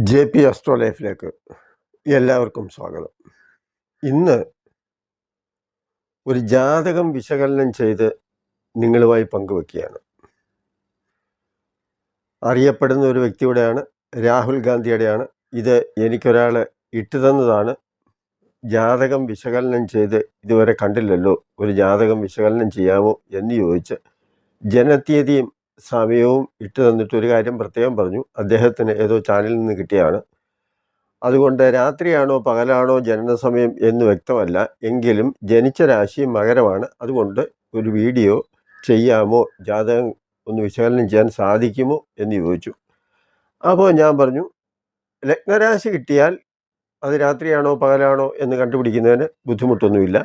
JP astro ലൈഫിലേക്ക് എല്ലാവർക്കും സ്വാഗതം. ഇന്ന് ഒരു ജാതകം വിശകലനം ചെയ്ത് നിങ്ങളുമായി പങ്കുവെക്കുകയാണ്. അറിയപ്പെടുന്ന ഒരു വ്യക്തിയുടെയാണ്, രാഹുൽ ഗാന്ധിയുടെയാണ്. ഇത് എനിക്കൊരാൾ ഇട്ടു തന്നതാണ്. ജാതകം വിശകലനം ചെയ്ത് ഇതുവരെ കണ്ടില്ലല്ലോ, ഒരു ജാതകം വിശകലനം ചെയ്യാമോ എന്ന് ചോദിച്ച് ജനതീയതിയും സമയവും ഇട്ടു തന്നിട്ട് ഒരു കാര്യം പ്രത്യേകം പറഞ്ഞു. അദ്ദേഹത്തിന് ഏതോ ചാനലിൽ നിന്ന് കിട്ടിയാണ്. അതുകൊണ്ട് രാത്രിയാണോ പകലാണോ ജനനസമയം എന്ന് വ്യക്തമല്ല, എങ്കിലും ജനിച്ച രാശി മകരമാണ്. അതുകൊണ്ട് ഒരു വീഡിയോ ചെയ്യാമോ, ജാതകം ഒന്ന് വിശകലനം ചെയ്യാൻ സാധിക്കുമോ എന്ന് ചോദിച്ചു. അപ്പോൾ ഞാൻ പറഞ്ഞു, ലഗ്നരാശി കിട്ടിയാൽ അത് രാത്രിയാണോ പകലാണോ എന്ന് കണ്ടുപിടിക്കുന്നതിന് ബുദ്ധിമുട്ടൊന്നുമില്ല.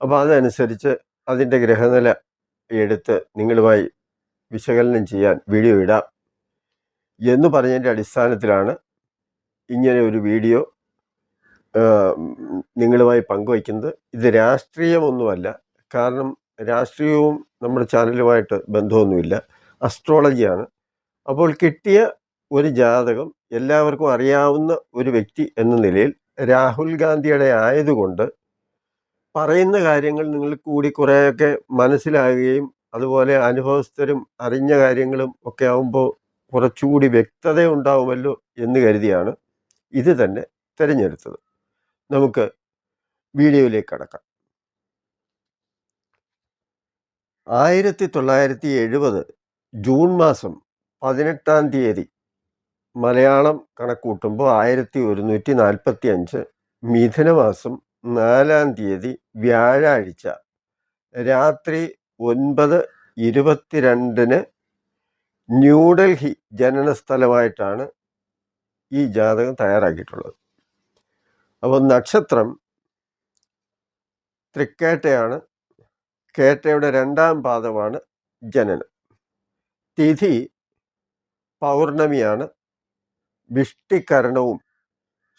അപ്പോൾ അതനുസരിച്ച് അതിൻ്റെ ഗ്രഹനില എടുത്ത് നിങ്ങളുമായി വിശകലനം ചെയ്യാൻ വീഡിയോ ഇടാം എന്ന് പറഞ്ഞതിൻ്റെ അടിസ്ഥാനത്തിലാണ് ഇങ്ങനെ ഒരു വീഡിയോ നിങ്ങളുമായി പങ്കുവയ്ക്കുന്നത്. ഇത് രാഷ്ട്രീയമൊന്നുമല്ല, കാരണം രാഷ്ട്രീയവും നമ്മുടെ ചാനലുമായിട്ട് ബന്ധമൊന്നുമില്ല, അസ്ട്രോളജിയാണ്. അപ്പോൾ കിട്ടിയ ഒരു ജാതകം എല്ലാവർക്കും അറിയാവുന്ന ഒരു വ്യക്തി എന്ന നിലയിൽ രാഹുൽ ഗാന്ധിയുടെ ആയതുകൊണ്ട് പറയുന്ന കാര്യങ്ങൾ നിങ്ങൾ കൂടി കുറേയൊക്കെ മനസ്സിലാകുകയും അതുപോലെ അനുഭവസ്ഥരും അറിഞ്ഞ കാര്യങ്ങളും ഒക്കെ ആകുമ്പോൾ കുറച്ചുകൂടി വ്യക്തത ഉണ്ടാവുമല്ലോ എന്ന് കരുതിയാണ് ഇത് തന്നെ തിരഞ്ഞെടുത്തത്. നമുക്ക് വീഡിയോയിലേക്ക് കടക്കാം. 1970 ജൂൺ മാസം 18-ാം തീയതി മലയാളം കണക്കൂട്ടുമ്പോൾ 1145 മിഥുനമാസം 4-ാം തീയതി വ്യാഴാഴ്ച രാത്രി 9:22 ന്യൂഡൽഹി ജനനസ്ഥലമായിട്ടാണ് ഈ ജാതകം തയ്യാറാക്കിയിട്ടുള്ളത്. അപ്പോൾ നക്ഷത്രം തൃക്കേട്ടയാണ്. കേട്ടയുടെ 2-ാം പാദമാണ് ജനനം. തിഥി പൗർണമിയാണ്. വിഷ്ടികരണവും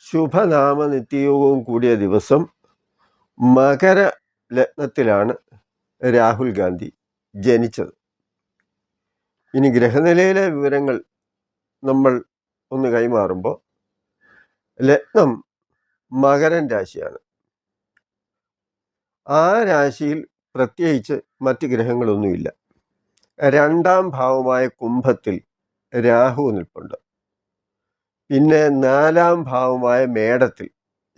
ശുഭനാമനിത്യയോഗവും കൂടിയ ദിവസം മകര ലഗ്നത്തിലാണ് രാഹുൽ ഗാന്ധി ജനിച്ചത്. ഇനി ഗ്രഹനിലയിലെ വിവരങ്ങൾ നമ്മൾ ഒന്ന് കൈമാറുമ്പോൾ, ലഗ്നം മകരൻ രാശിയാണ്. ആ രാശിയിൽ പ്രത്യേകിച്ച് മറ്റ് ഗ്രഹങ്ങളൊന്നുമില്ല. 2-ാം ഭാവമായ കുംഭത്തിൽ രാഹു നിൽപ്പുണ്ട്. പിന്നെ 4-ാം ഭാവമായ മേടത്തിൽ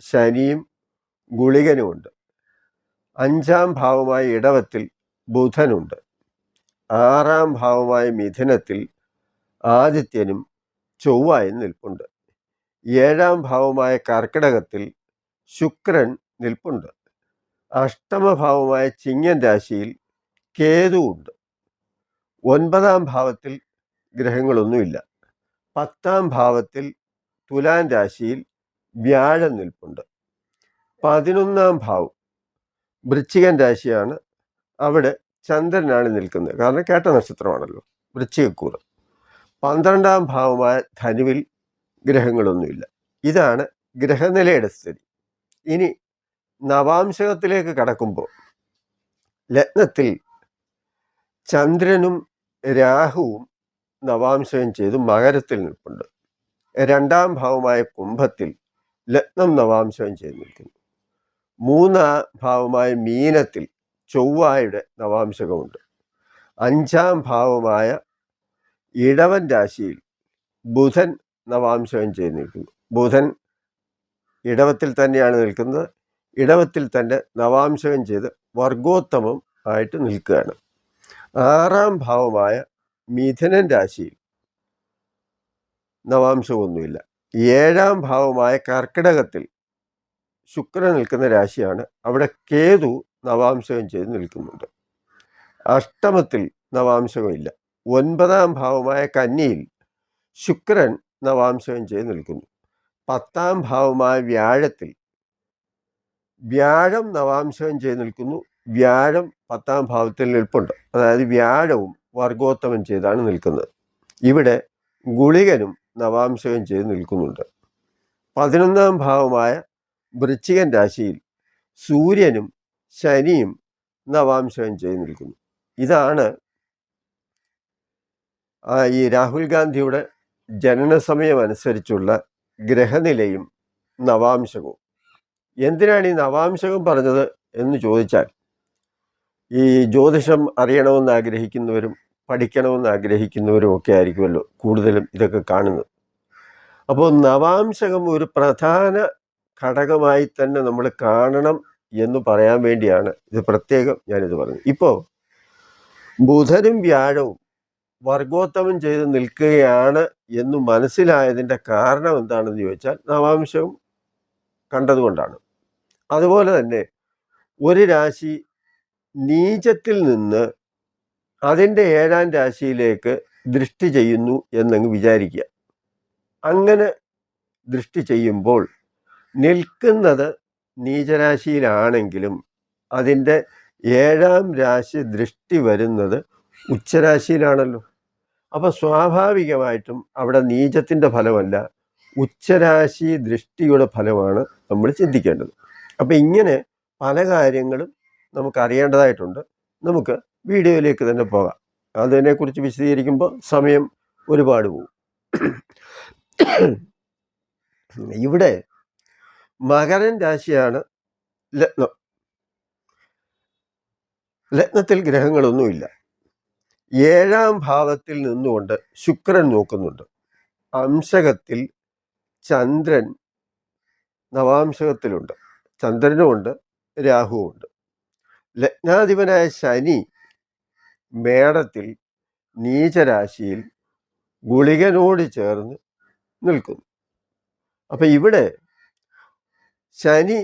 ശനിയും ഗുളികനുമുണ്ട്. 5-ാം ഭാവമായ ഇടവത്തിൽ ബുധനുണ്ട്. 6-ാം ഭാവമായ മിഥുനത്തിൽ ആദിത്യനും ചൊവ്വായും നിൽപ്പുണ്ട്. 7-ാം ഭാവമായ കർക്കിടകത്തിൽ ശുക്രൻ നിൽപ്പുണ്ട്. അഷ്ടമഭാവമായ ചിങ്ങൻ രാശിയിൽ കേതുവുണ്ട്. 9-ാം ഭാവത്തിൽ ഗ്രഹങ്ങളൊന്നുമില്ല. 10-ാം ഭാവത്തിൽ തുലാൻ രാശിയിൽ വ്യാഴം നിൽപ്പുണ്ട്. 11-ാം ഭാവം വൃശ്ചികൻ രാശിയാണ്. അവിടെ ചന്ദ്രനാണ് നിൽക്കുന്നത്, കാരണം കേട്ട നക്ഷത്രമാണല്ലോ, വൃശ്ചികക്കൂറ്. 12-ാം ഭാവമായ ധനുവിൽ ഗ്രഹങ്ങളൊന്നുമില്ല. ഇതാണ് ഗ്രഹനിലയുടെ സ്ഥിതി. ഇനി നവാംശകത്തിലേക്ക് കടക്കുമ്പോൾ, ലഗ്നത്തിൽ ചന്ദ്രനും രാഹുവും നവാംശകം ചെയ്ത് മകരത്തിൽ നിൽപ്പുണ്ട്. 2-ാം ഭാവമായ കുംഭത്തിൽ ലഗ്നം നവാംശകം ചെയ്ത് നിൽക്കുന്നു. 3-ാം ഭാവമായ മീനത്തിൽ ചൊവ്വായുടെ നവാംശകമുണ്ട്. 5-ാം ഭാവമായ ഇടവൻ രാശിയിൽ ബുധൻ നവാംശകം ചെയ്ത് നിൽക്കുന്നു. ബുധൻ ഇടവത്തിൽ തന്നെയാണ് നിൽക്കുന്നത്. ഇടവത്തിൽ തന്നെ നവാംശകം ചെയ്ത് വർഗോത്തമം ആയിട്ട് നിൽക്കുകയാണ്. 6-ാം ഭാവമായ മിഥുനൻ രാശിയിൽ നവാംശമൊന്നുമില്ല. 7-ാം ഭാവമായ കർക്കിടകത്തിൽ ശുക്രൻ നിൽക്കുന്ന രാശിയാണ്. അവിടെ കേതു നവാംശകം ചെയ്ത് നിൽക്കുന്നുണ്ട്. അഷ്ടമത്തിൽ നവാംശകമില്ല. 9-ാം ഭാവമായ കന്നിയിൽ ശുക്രൻ നവാംശകം ചെയ്ത് നിൽക്കുന്നു. 10-ാം ഭാവമായ വ്യാഴത്തിൽ വ്യാഴം നവാംശകം ചെയ്ത് നിൽക്കുന്നു. വ്യാഴം 10-ാം ഭാവത്തിൽ നിൽപ്പുണ്ട്. അതായത് വ്യാഴവും വർഗോത്തമം ചെയ്താണ് നിൽക്കുന്നത്. ഇവിടെ ഗുളികനും നവാംശകം ചെയ്ത് നിൽക്കുന്നുണ്ട്. 11-ാം ഭാവമായ വൃശ്ചികൻ രാശിയിൽ സൂര്യനും ശനിയും നവാംശകം ചെയ്ത് നിൽക്കുന്നു. ഇതാണ് ഈ രാഹുൽ ഗാന്ധിയുടെ ജനനസമയം അനുസരിച്ചുള്ള ഗ്രഹനിലയും നവാംശകവും. എന്തിനാണ് ഈ നവാംശകം പറഞ്ഞത് എന്ന് ചോദിച്ചാൽ, ഈ ജ്യോതിഷം അറിയണമെന്ന് ആഗ്രഹിക്കുന്നവരും പഠിക്കണമെന്ന് ആഗ്രഹിക്കുന്നവരും ഒക്കെ ആയിരിക്കുമല്ലോ കൂടുതലും ഇതൊക്കെ കാണുന്നത്. അപ്പോൾ നവാംശകം ഒരു പ്രധാന ഘടകമായി തന്നെ നമ്മൾ കാണണം എന്ന് പറയാൻ വേണ്ടിയാണ് ഇത് പ്രത്യേകം ഞാനിത് പറഞ്ഞത്. ഇപ്പോൾ ബുധനും വ്യാഴവും വർഗോത്തമം ചെയ്ത് നിൽക്കുകയാണ് എന്ന് മനസ്സിലായതിൻ്റെ കാരണം എന്താണെന്ന് ചോദിച്ചാൽ നവാംശം കണ്ടതുകൊണ്ടാണ്. അതുപോലെ തന്നെ ഒരു രാശി നീചത്തിൽ നിന്ന് അതിൻ്റെ 7ാം രാശിയിലേക്ക് ദൃഷ്ടി ചെയ്യുന്നു എന്നങ്ങ് വിചാരിക്കുക. അങ്ങനെ ദൃഷ്ടി ചെയ്യുമ്പോൾ നിൽക്കുന്നത് നീചരാശിയിലാണെങ്കിലും അതിൻ്റെ 7ാം രാശി ദൃഷ്ടി വരുന്നത് ഉച്ചരാശിയിലാണല്ലോ. അപ്പോൾ സ്വാഭാവികമായിട്ടും അവിടെ നീചത്തിൻ്റെ ഫലമല്ല, ഉച്ചരാശി ദൃഷ്ടിയുടെ ഫലമാണ് നമ്മൾ ചിന്തിക്കേണ്ടത്. അപ്പം ഇങ്ങനെ പല കാര്യങ്ങളും നമുക്ക് അറിയേണ്ടതായിട്ടുണ്ട്. നമുക്ക് വീഡിയോയിലേക്ക് തന്നെ പോകാം. അതിനെക്കുറിച്ച് വിശദീകരിക്കുമ്പോൾ സമയം ഒരുപാട് പോകും. ഇവിടെ മകരൻ രാശിയാണ് ലഗ്നം. ലഗ്നത്തിൽ ഗ്രഹങ്ങളൊന്നുമില്ല. 7ാം ഭാവത്തിൽ നിന്നുകൊണ്ട് ശുക്രൻ നോക്കുന്നുണ്ട്. അംശകത്തിൽ ചന്ദ്രൻ നവാംശകത്തിലുണ്ട്. ചന്ദ്രനുമുണ്ട്, രാഹുവുമുണ്ട്. ലഗ്നാധിപനായ ശനി മേടത്തിൽ നീചരാശിയിൽ ഗുളികനോട് ചേർന്ന് നിൽക്കുന്നു. അപ്പം ഇവിടെ ശനി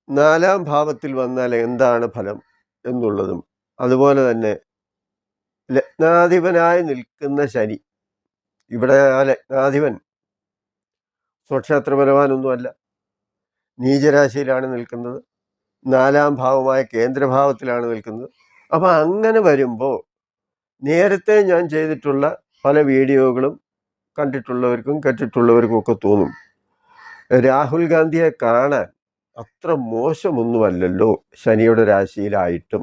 4ാം ഭാവത്തിൽ വന്നാൽ എന്താണ് ഫലം എന്നുള്ളതും, അതുപോലെ തന്നെ ലഗ്നാധിപനായി നിൽക്കുന്ന ശനി, ഇവിടെ ആ ലഗ്നാധിപൻ സ്വക്ഷേത്ര ബലവാനൊന്നുമല്ല, നീചരാശിയിലാണ് നിൽക്കുന്നത്, 4ാം ഭാവമായ കേന്ദ്രഭാവത്തിലാണ് നിൽക്കുന്നത്. അപ്പം അങ്ങനെ വരുമ്പോൾ നേരത്തെ ഞാൻ ചെയ്തിട്ടുള്ള പല വീഡിയോകളും കണ്ടിട്ടുള്ളവർക്കും കേട്ടിട്ടുള്ളവർക്കും ഒക്കെ തോന്നും, രാഹുൽ ഗാന്ധിയെ കാണാൻ അത്ര മോശമൊന്നുമല്ലല്ലോ ശനിയുടെ രാശിയിലായിട്ടും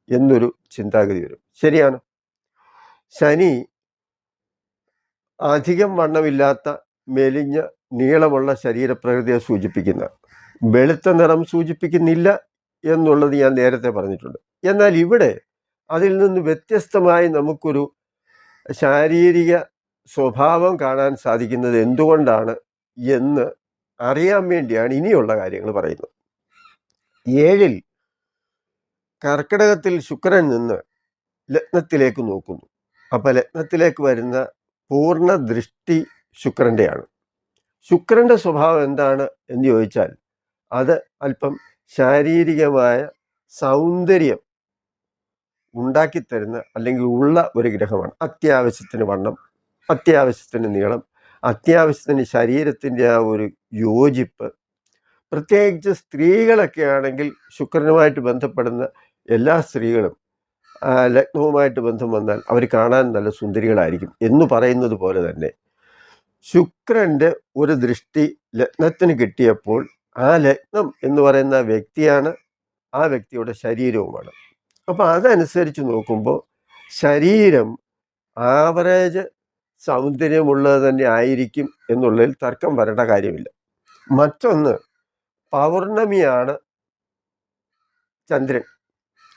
എന്നൊരു ചിന്താഗതി വരും. ശരിയാണ്. ശനി അധികം വണ്ണമില്ലാത്ത മെലിഞ്ഞ നീളമുള്ള ശരീരപ്രകൃതിയെ സൂചിപ്പിക്കുന്ന, വെളുത്ത നിറം സൂചിപ്പിക്കുന്നില്ല എന്നുള്ളത് ഞാൻ നേരത്തെ പറഞ്ഞിട്ടുണ്ട്. എന്നാൽ ഇവിടെ അതിൽ നിന്ന് വ്യത്യസ്തമായി നമുക്കൊരു ശാരീരിക സ്വഭാവം കാണാൻ സാധിക്കുന്നത് എന്തുകൊണ്ടാണ് എന്ന് അറിയാൻ വേണ്ടിയാണ് ഇനിയുള്ള കാര്യങ്ങൾ പറയുന്നത്. 7ൽ കർക്കിടകത്തിൽ ശുക്രൻ നിന്ന് ലഗ്നത്തിലേക്ക് നോക്കുന്നു. അപ്പം ലഗ്നത്തിലേക്ക് വരുന്ന പൂർണ്ണ ദൃഷ്ടി ശുക്രൻ്റെയാണ്. ശുക്രൻ്റെ സ്വഭാവം എന്താണ് എന്ന് ചോദിച്ചാൽ അത് അല്പം ശാരീരികമായ സൗന്ദര്യം ഉണ്ടാക്കിത്തരുന്ന അല്ലെങ്കിൽ ഉള്ള ഒരു ഗ്രഹമാണ്. അത്യാവശ്യത്തിന് വണ്ണം, അത്യാവശ്യത്തിന് നീളം, അത്യാവശ്യത്തിന് ശരീരത്തിൻ്റെ ആ ഒരു യോജിപ്പ്. പ്രത്യേകിച്ച് സ്ത്രീകളൊക്കെ ആണെങ്കിൽ ശുക്രനുമായിട്ട് ബന്ധപ്പെടുന്ന എല്ലാ സ്ത്രീകളും ലഗ്നവുമായിട്ട് ബന്ധം വന്നാൽ അവർ കാണാൻ നല്ല സുന്ദരികളായിരിക്കും എന്ന് പറയുന്നത് പോലെ തന്നെ ശുക്രൻ്റെ ഒരു ദൃഷ്ടി ലഗ്നത്തിന് കിട്ടിയപ്പോൾ ആ ലഗ്നം എന്ന് പറയുന്ന വ്യക്തിയാണ്, ആ വ്യക്തിയുടെ ശരീരവുമാണ്. അപ്പം അതനുസരിച്ച് നോക്കുമ്പോൾ ശരീരം ആവറേജ് സൗന്ദര്യമുള്ളത് തന്നെ ആയിരിക്കും എന്നുള്ളതിൽ തർക്കം വരേണ്ട കാര്യമില്ല. മറ്റൊന്ന്, പൗർണമിയാണ് ചന്ദ്രൻ,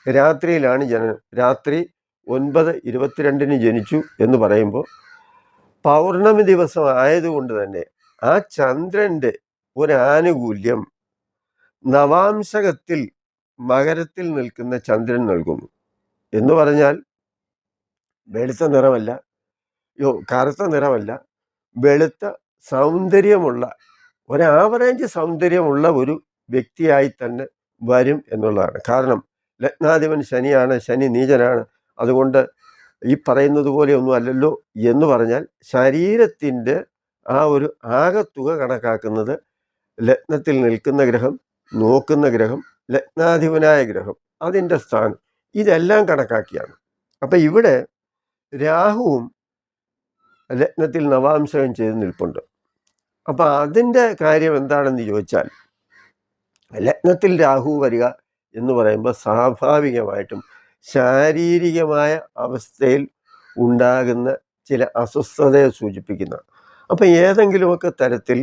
രാത്രിയിലാണ് ജനനം. രാത്രി 9:22 ജനിച്ചു എന്ന് പറയുമ്പോൾ പൗർണമി ദിവസം ആയതുകൊണ്ട് തന്നെ ആ ചന്ദ്രൻ്റെ ഒരു ആനുകൂല്യം നവാംശകത്തിൽ മകരത്തിൽ നിൽക്കുന്ന ചന്ദ്രൻ നൽകുന്നു. എന്ന് പറഞ്ഞാൽ വെളുത്ത നിറമല്ല, കറുത്ത നിറമല്ല, വെളുത്ത സൗന്ദര്യമുള്ള ഒരു ആവറേജ് സൗന്ദര്യമുള്ള ഒരു വ്യക്തിയായി തന്നെ വരും എന്നുള്ളതാണ്. കാരണം ലഗ്നാധിപൻ ശനിയാണ്, ശനി നീചനാണ്. അതുകൊണ്ട് ഈ പറയുന്നത് പോലെ ഒന്നും അല്ലല്ലോ എന്ന് പറഞ്ഞാൽ ശരീരത്തിൻ്റെ ആ ഒരു ആകത്തുക കണക്കാക്കുന്നത് ലഗ്നത്തിൽ നിൽക്കുന്ന ഗ്രഹം, നോക്കുന്ന ഗ്രഹം, ലഗ്നാധിപനായ ഗ്രഹം, അതിൻ്റെ സ്ഥാനം, ഇതെല്ലാം കണക്കാക്കിയാണ്. അപ്പം ഇവിടെ രാഹുവും ലഗ്നത്തിൽ നവാംശകം ചെയ്ത് നിൽപ്പുണ്ട്. അപ്പം അതിൻ്റെ കാര്യം എന്താണെന്ന് ചോദിച്ചാൽ ലഗ്നത്തിൽ രാഹു വരിക എന്ന് പറയുമ്പോൾ സ്വാഭാവികമായിട്ടും ശാരീരികമായ അവസ്ഥയിൽ ഉണ്ടാകുന്ന ചില അസ്വസ്ഥതയെ സൂചിപ്പിക്കുന്ന, അപ്പം ഏതെങ്കിലുമൊക്കെ തരത്തിൽ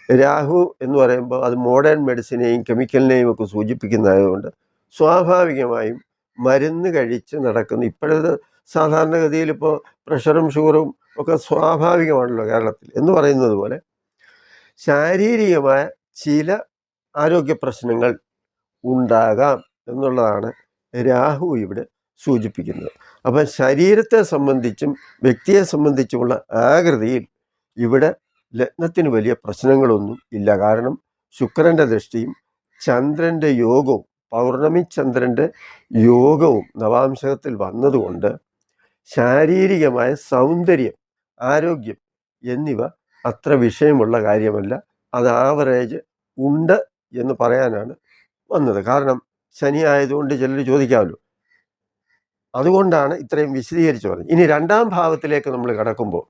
രാഹു എന്ന് പറയുമ്പോൾ അത് മോഡേൺ മെഡിസിനെയും കെമിക്കലിനെയും ഒക്കെ സൂചിപ്പിക്കുന്നതായതുകൊണ്ട് സ്വാഭാവികമായും മരുന്ന് കഴിച്ച് നടക്കുന്ന ഇപ്പോഴത്തെ സാധാരണഗതിയിൽ ഇപ്പോൾ പ്രഷറും ഷുഗറും ഒക്കെ സ്വാഭാവികമാണല്ലോ കേരളത്തിൽ എന്ന് പറയുന്നത് പോലെ ശാരീരികമായ ചില ആരോഗ്യ പ്രശ്നങ്ങൾ ഉണ്ടാകാം എന്നുള്ളതാണ് രാഹു ഇവിടെ സൂചിപ്പിക്കുന്നത്. അപ്പം ശരീരത്തെ സംബന്ധിച്ചും വ്യക്തിയെ സംബന്ധിച്ചുമുള്ള ആകൃതിയിൽ ഇവിടെ ലഗ്നത്തിന് വലിയ പ്രശ്നങ്ങളൊന്നും ഇല്ല. കാരണം ശുക്രൻ്റെ ദൃഷ്ടിയും ചന്ദ്രൻ്റെ യോഗവും പൗർണമി ചന്ദ്രൻ്റെ യോഗവും നവാംശകത്തിൽ വന്നതുകൊണ്ട് ശാരീരികമായ സൗന്ദര്യം, ആരോഗ്യം എന്നിവ അത്ര വിഷയമുള്ള കാര്യമല്ല. അത് ആവറേജ് ഉണ്ട് എന്ന് പറയാനാണ് വന്നത്. കാരണം ശനി ആയതുകൊണ്ട് ചിലർ ചോദിക്കാമല്ലോ, അതുകൊണ്ടാണ് ഇത്രയും വിശദീകരിച്ച് പറഞ്ഞത്. ഇനി രണ്ടാം ഭാവത്തിലേക്ക് നമ്മൾ കടക്കുമ്പോൾ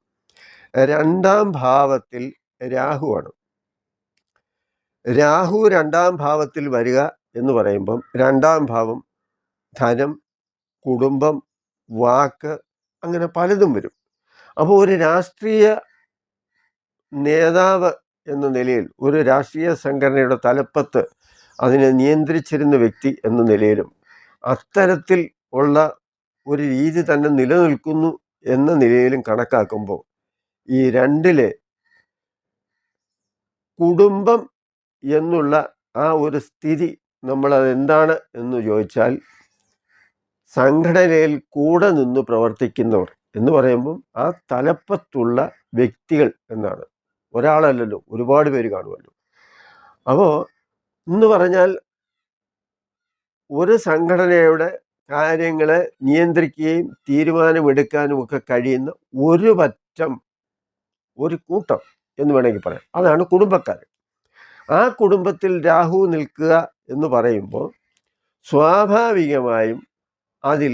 രണ്ടാം ഭാവത്തിൽ രാഹുവാണ്. രാഹു രണ്ടാം ഭാവത്തിൽ വരിക എന്ന് പറയുമ്പം രണ്ടാം ഭാവം ധനം, കുടുംബം, വാക്ക്, അങ്ങനെ പലതും വരും. അപ്പോൾ ഒരു രാഷ്ട്രീയ നേതാവ് എന്ന നിലയിൽ, ഒരു രാഷ്ട്രീയ സംഘടനയുടെ തലപ്പത്ത് അതിനെ നിയന്ത്രിച്ചിരുന്ന വ്യക്തി എന്ന നിലയിലും അത്തരത്തിൽ ഉള്ള ഒരു രീതി തന്നെ നിലനിൽക്കുന്നു എന്ന നിലയിലും കണക്കാക്കുമ്പോൾ ഈ രണ്ടിലെ കുടുംബം എന്നുള്ള ആ ഒരു സ്ഥിതി നമ്മളത് എന്താണ് എന്ന് ചോദിച്ചാൽ സംഘടനയിൽ കൂടെ നിന്ന് പ്രവർത്തിക്കുന്നവർ എന്ന് പറയുമ്പം ആ തലപ്പത്തുള്ള വ്യക്തികൾ എന്നാണ്. ഒരാളല്ലല്ലോ, ഒരുപാട് പേര് കാണുമല്ലോ. അപ്പോൾ എന്ന് പറഞ്ഞാൽ ഒരു സംഘടനയുടെ കാര്യങ്ങളെ നിയന്ത്രിക്കുകയും തീരുമാനമെടുക്കാനും ഒക്കെ കഴിയുന്ന ഒരു പറ്റം, ഒരു കൂട്ടം എന്ന് വേണമെങ്കിൽ പറയാം. അതാണ് കുടുംബക്കാർ. ആ കുടുംബത്തിൽ രാഹു നിൽക്കുക എന്ന് പറയുമ്പോൾ സ്വാഭാവികമായും അതിൽ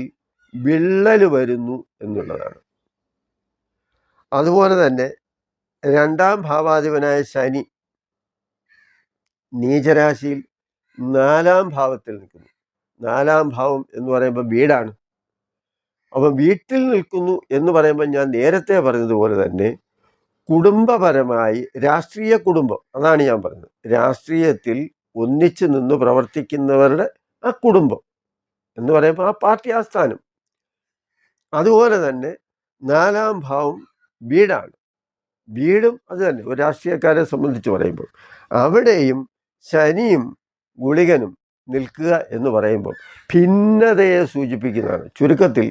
വിള്ളൽ വരുന്നു എന്നുള്ളതാണ്. അതുപോലെ തന്നെ രണ്ടാം ഭാവാധിപനായ ശനി നീചരാശിയിൽ 4-ാം ഭാവത്തിൽ നിൽക്കുന്നു. 4-ാം ഭാവം എന്ന് പറയുമ്പോൾ വീടാണ്. അപ്പം വീട്ടിൽ നിൽക്കുന്നു എന്ന് പറയുമ്പോൾ ഞാൻ നേരത്തെ പറഞ്ഞതുപോലെ തന്നെ കുടുംബപരമായി രാഷ്ട്രീയ കുടുംബം, അതാണ് ഞാൻ പറഞ്ഞത്, രാഷ്ട്രീയത്തിൽ ഒന്നിച്ചു നിന്ന് പ്രവർത്തിക്കുന്നവരുടെ ആ കുടുംബം എന്ന് പറയുമ്പോൾ ആ പാർട്ടി ആസ്ഥാനം. അതുപോലെ തന്നെ 4-ാം ഭാവം വീടാണ്. വീടും അത് തന്നെ ഒരു രാഷ്ട്രീയക്കാരെ സംബന്ധിച്ച് പറയുമ്പോൾ അവിടെയും ശനിയും ഗുളികനും നിൽക്കുക എന്ന് പറയുമ്പോൾ ഭിന്നതയെ സൂചിപ്പിക്കുന്നതാണ്. ചുരുക്കത്തിൽ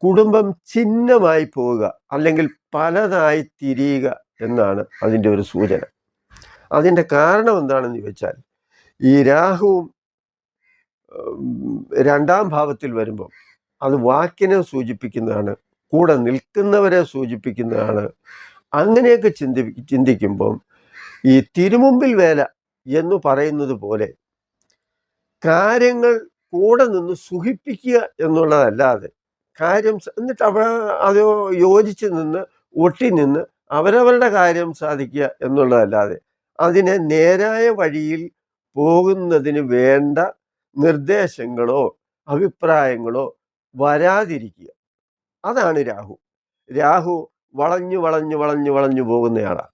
കുടുംബം ഛിന്നമായി പോവുക അല്ലെങ്കിൽ പലതായി തിരിയുക എന്നാണ് അതിൻ്റെ ഒരു സൂചന. അതിൻ്റെ കാരണം എന്താണെന്ന് ചോദിച്ചാൽ ഈ രാഹുവും രണ്ടാം ഭാവത്തിൽ വരുമ്പോൾ അത് വാക്കിനെ സൂചിപ്പിക്കുന്നതാണ്, കൂടെ നിൽക്കുന്നവരെ സൂചിപ്പിക്കുന്നതാണ്. അങ്ങനെയൊക്കെ ചിന്തിക്കുമ്പം ഈ തിരുമുമ്പിൽ വേല എന്ന് പറയുന്നത് പോലെ കാര്യങ്ങൾ കൂടെ നിന്ന് സുഖിപ്പിക്കുക എന്നുള്ളതല്ലാതെ കാര്യം എന്നിട്ട് അത് യോജിച്ച് നിന്ന് ഒട്ടി നിന്ന് അവരവരുടെ കാര്യം സാധിക്കുക എന്നുള്ളതല്ലാതെ അതിനെ നേരായ വഴിയിൽ പോകുന്നതിന് വേണ്ട നിർദ്ദേശങ്ങളോ അഭിപ്രായങ്ങളോ വരാതിരിക്കുക. അതാണ് രാഹു. രാഹു വളഞ്ഞു വളഞ്ഞു വളഞ്ഞു വളഞ്ഞു പോകുന്നയാളാണ്.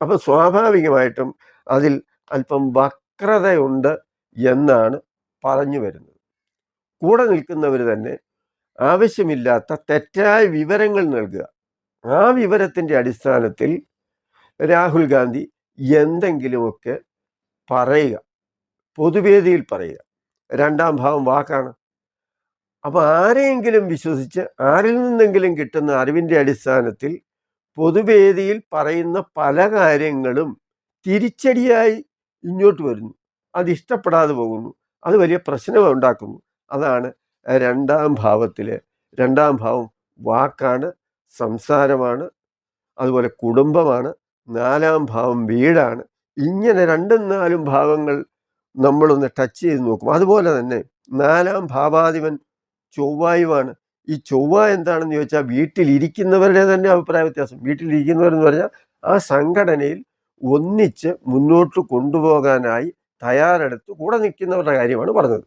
അപ്പം സ്വാഭാവികമായിട്ടും അതിൽ അല്പം വക്രതയുണ്ട് എന്നാണ് പറഞ്ഞു വരുന്നത്. കൂടെ നിൽക്കുന്നവർ തന്നെ ആവശ്യമില്ലാത്ത തെറ്റായ വിവരങ്ങൾ നൽകുക. ആ വിവരത്തിൻ്റെ അടിസ്ഥാനത്തിൽ രാഹുൽ ഗാന്ധി എന്തെങ്കിലുമൊക്കെ പറയുക, പൊതുവേദിയിൽ പറയുക. രണ്ടാം ഭാവം വാക്കാണ്. അപ്പോൾ ആരെയെങ്കിലും വിശ്വസിച്ച് ആരിൽ നിന്നെങ്കിലും കിട്ടുന്ന അറിവിൻ്റെ അടിസ്ഥാനത്തിൽ പൊതുവേദിയിൽ പറയുന്ന പല കാര്യങ്ങളും തിരിച്ചടിയായി ഇങ്ങോട്ട് വരുന്നു. അത് ഇഷ്ടപ്പെടാതെ പോകുന്നു. അത് വലിയ പ്രശ്നം ഉണ്ടാക്കുന്നു. അതാണ് രണ്ടാം ഭാവം വാക്കാണ്, സംസാരമാണ്, അതുപോലെ കുടുംബമാണ്. 4-ാം ഭാവം വീടാണ്. ഇങ്ങനെ 2ഉം 4ഉം ഭാവങ്ങൾ നമ്മളൊന്ന് ടച്ച് ചെയ്ത് നോക്കും. അതുപോലെ തന്നെ 4-ാം ഭാവാധിപൻ ചൊവ്വായുമാണ്. ഈ ചൊവ്വ എന്താണെന്ന് ചോദിച്ചാൽ വീട്ടിലിരിക്കുന്നവരുടെ തന്നെ അഭിപ്രായ വ്യത്യാസം. വീട്ടിലിരിക്കുന്നവരെന്ന് പറഞ്ഞാൽ ആ സംഘടനയിൽ ഒന്നിച്ച് മുന്നോട്ട് കൊണ്ടുപോകാനായി തയ്യാറെടുത്ത് കൂടെ നിൽക്കുന്നവരുടെ കാര്യമാണ് പറഞ്ഞത്.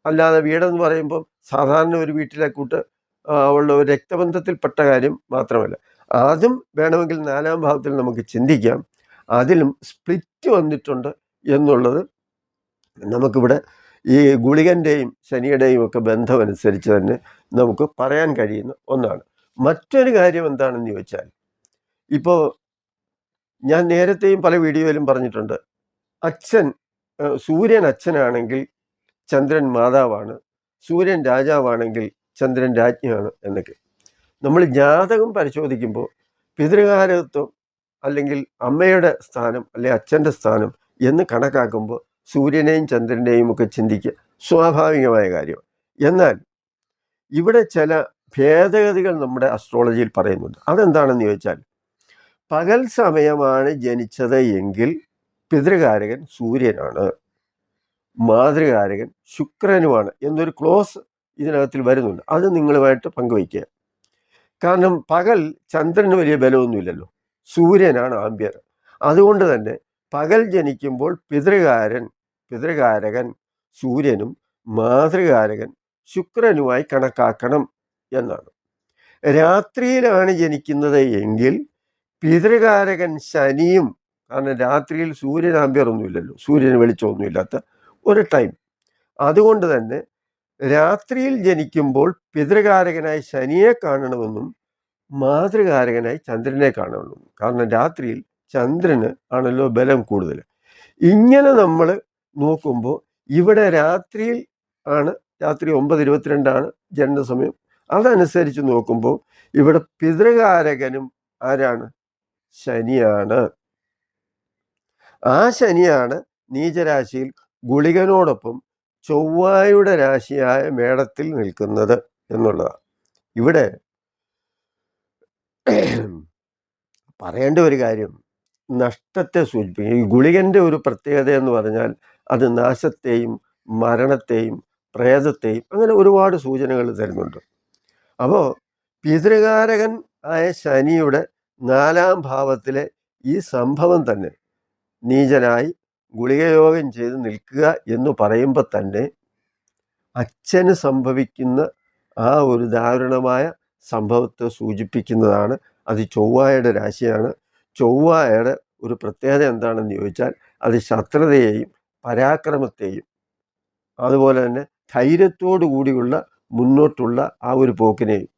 അല്ലാതെ വീടെന്ന് പറയുമ്പോൾ സാധാരണ ഒരു വീട്ടിലെ കൂട്ട് ഉള്ള ഒരു രക്തബന്ധത്തിൽപ്പെട്ട കാര്യം മാത്രമല്ല. അതും വേണമെങ്കിൽ 4-ാം ഭാവത്തിൽ നമുക്ക് ചിന്തിക്കാം. അതിലും സ്പ്ലിറ്റ് വന്നിട്ടുണ്ട് എന്നുള്ളത് നമുക്കിവിടെ ഈ ഗുളികൻ്റെയും ശനിയുടെയും ഒക്കെ ബന്ധമനുസരിച്ച് തന്നെ നമുക്ക് പറയാൻ കഴിയുന്ന ഒന്നാണ്. മറ്റൊരു കാര്യം എന്താണെന്ന് ചോദിച്ചാൽ, ഇപ്പോൾ ഞാൻ നേരത്തെയും പല വീഡിയോയിലും പറഞ്ഞിട്ടുണ്ട്, സൂര്യൻ അച്ഛനാണെങ്കിൽ ചന്ദ്രൻ മാതാവാണ്, സൂര്യൻ രാജാവാണെങ്കിൽ ചന്ദ്രൻ രാജ്ഞിയാണ് എന്നൊക്കെ. നമ്മൾ ജാതകം പരിശോധിക്കുമ്പോൾ പിതൃകാരകത്വം അല്ലെങ്കിൽ അമ്മയുടെ സ്ഥാനം അല്ലെങ്കിൽ അച്ഛൻ്റെ സ്ഥാനം എന്ന് കണക്കാക്കുമ്പോൾ സൂര്യനെയും ചന്ദ്രനെയും ഒക്കെ ചിന്തിക്കുക സ്വാഭാവികമായ കാര്യമാണ്. എന്നാൽ ഇവിടെ ചില ഭേദഗതികൾ നമ്മുടെ അസ്ട്രോളജിയിൽ പറയുന്നുണ്ട്. അതെന്താണെന്ന് ചോദിച്ചാൽ, പകൽ സമയമാണ് ജനിച്ചത് എങ്കിൽ പിതൃകാരകൻ സൂര്യനാണ്, മാതൃകാരകൻ ശുക്രനുമാണ് എന്നൊരു ക്ലോസ് ഇതിനകത്തിൽ വരുന്നുണ്ട്. അത് നിങ്ങളുമായിട്ട് പങ്കുവയ്ക്കുക. കാരണം പകൽ ചന്ദ്രന് വലിയ ബലമൊന്നുമില്ലല്ലോ, സൂര്യനാണ് ആംബിയർ. അതുകൊണ്ട് തന്നെ പകൽ ജനിക്കുമ്പോൾ പിതൃകാരകൻ സൂര്യനും മാതൃകാരകൻ ശുക്രനുമായി കണക്കാക്കണം എന്നാണ്. രാത്രിയിലാണ് ജനിക്കുന്നത് എങ്കിൽ പിതൃകാരകൻ ശനിയും, കാരണം രാത്രിയിൽ സൂര്യൻ ആംബിയർ ഒന്നുമില്ലല്ലോ, സൂര്യന് വെളിച്ചമൊന്നുമില്ലാത്ത ഒരു ടൈം. അതുകൊണ്ട് തന്നെ രാത്രിയിൽ ജനിക്കുമ്പോൾ പിതൃകാരകനായി ശനിയെ കാണണമെന്നും മാതൃകാരകനായി ചന്ദ്രനെ കാണണമെന്നും. കാരണം രാത്രിയിൽ ചന്ദ്രന് ആണല്ലോ ബലം കൂടുതൽ. ഇങ്ങനെ നമ്മൾ നോക്കുമ്പോൾ ഇവിടെ രാത്രിയിൽ ആണ്, രാത്രി 9:22 ജനനസമയം. അതനുസരിച്ച് നോക്കുമ്പോൾ ഇവിടെ പിതൃകാരകനും ആരാണ്? ശനിയാണ്. ആ ശനിയാണ് നീചരാശിയിൽ ഗുളികനോടൊപ്പം ചൊവ്വായുടെ രാശിയായ മേടത്തിൽ നിൽക്കുന്നത് എന്നുള്ളതാണ്. ഇവിടെ പറയേണ്ട ഒരു കാര്യം നഷ്ടത്തെ സൂചിപ്പിക്കും. ഈ ഗുളികൻ്റെ ഒരു പ്രത്യേകത എന്ന് പറഞ്ഞാൽ അത് നാശത്തെയും മരണത്തെയും പ്രേതത്തെയും അങ്ങനെ ഒരുപാട് സൂചനകൾ തരുന്നുണ്ട്. അപ്പോൾ പിതൃകാരകൻ ആയ ശനിയുടെ 4-ാം ഭാവത്തിലെ ഈ സംഭവം തന്നെ നീചനായി ഗുളികയോഗം ചെയ്ത് നിൽക്കുക എന്ന് പറയുമ്പോൾ തന്നെ അച്ഛന് സംഭവിക്കുന്ന ആ ഒരു ദാരുണമായ സംഭവത്തെ സൂചിപ്പിക്കുന്നതാണ്. അത് ചൊവ്വായുടെ രാശിയാണ്. ചൊവ്വായുടെ ഒരു പ്രത്യേകത എന്താണെന്ന് ചോദിച്ചാൽ അത് ശത്രുതയെയും പരാക്രമത്തെയും അതുപോലെ തന്നെ ധൈര്യത്തോടു കൂടിയുള്ള മുന്നോട്ടുള്ള ആ ഒരു പോക്കിനെയും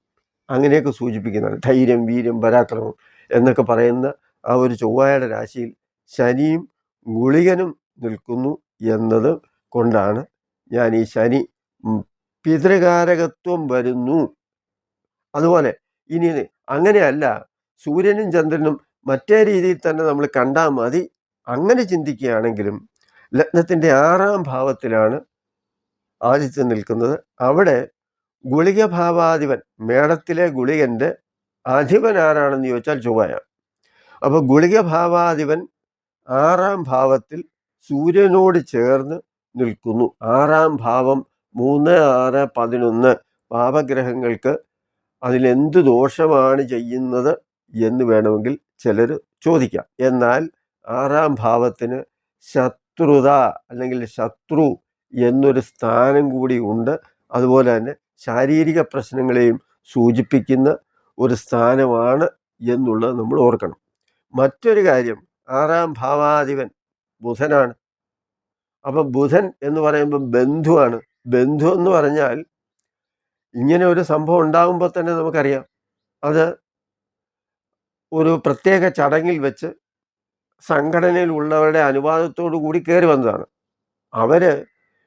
അങ്ങനെയൊക്കെ സൂചിപ്പിക്കുന്നതാണ്. ധൈര്യം, വീര്യം, പരാക്രമം എന്നൊക്കെ പറയുന്ന ആ ഒരു ചൊവ്വായുടെ രാശിയിൽ ശനിയും ഗുളികനും നിൽക്കുന്നു എന്നത് കൊണ്ടാണ് ഞാൻ ഈ ശനി പിതൃകാരകത്വം വരുന്നു. അതുപോലെ ഇനി അങ്ങനെയല്ല, സൂര്യനും ചന്ദ്രനും മറ്റേ രീതിയിൽ തന്നെ നമ്മൾ കണ്ടാൽ മതി, അങ്ങനെ ചിന്തിക്കുകയാണെങ്കിലും ലഗ്നത്തിൻ്റെ 6-ാം ഭാവത്തിലാണ് ആദിത്യം നിൽക്കുന്നത്. അവിടെ ഗുളിക ഭാവാധിപൻ, മേടത്തിലെ ഗുളികൻ്റെ അധിപൻ ആരാണെന്ന് ചോദിച്ചാൽ ചൊവ്വയാണ്. അപ്പോൾ ഗുളിക ഭാവാധിപൻ 6-ാം ഭാവത്തിൽ സൂര്യനോട് ചേർന്ന് നിൽക്കുന്നു. 6-ാം ഭാവം 3, 6, 11 പാപഗ്രഹങ്ങൾക്ക് അതിലെന്ത് ദോഷമാണ് ചെയ്യുന്നത് എന്ന് വേണമെങ്കിൽ ചിലർ ചോദിക്കാം. എന്നാൽ 6-ാം ഭാവത്തിന് ശത്രുത അല്ലെങ്കിൽ ശത്രു എന്നൊരു സ്ഥാനം കൂടി ഉണ്ട്. അതുപോലെ തന്നെ ശാരീരിക പ്രശ്നങ്ങളെയും സൂചിപ്പിക്കുന്ന ഒരു സ്ഥാനമാണ് എന്നുള്ളത് നമ്മൾ ഓർക്കണം. മറ്റൊരു കാര്യം, 6-ാം ഭാവാധിപൻ ബുധനാണ്. അപ്പം ബുധൻ എന്ന് പറയുമ്പോൾ ബന്ധുവാണ്. ബന്ധു എന്ന് പറഞ്ഞാൽ ഇങ്ങനെ ഒരു സംഭവം ഉണ്ടാകുമ്പോൾ തന്നെ നമുക്കറിയാം അത് ഒരു പ്രത്യേക ചടങ്ങിൽ വെച്ച് സംഘടനയിൽ ഉള്ളവരുടെ അനുവാദത്തോടു കൂടി കയറി വന്നതാണ്. അവർ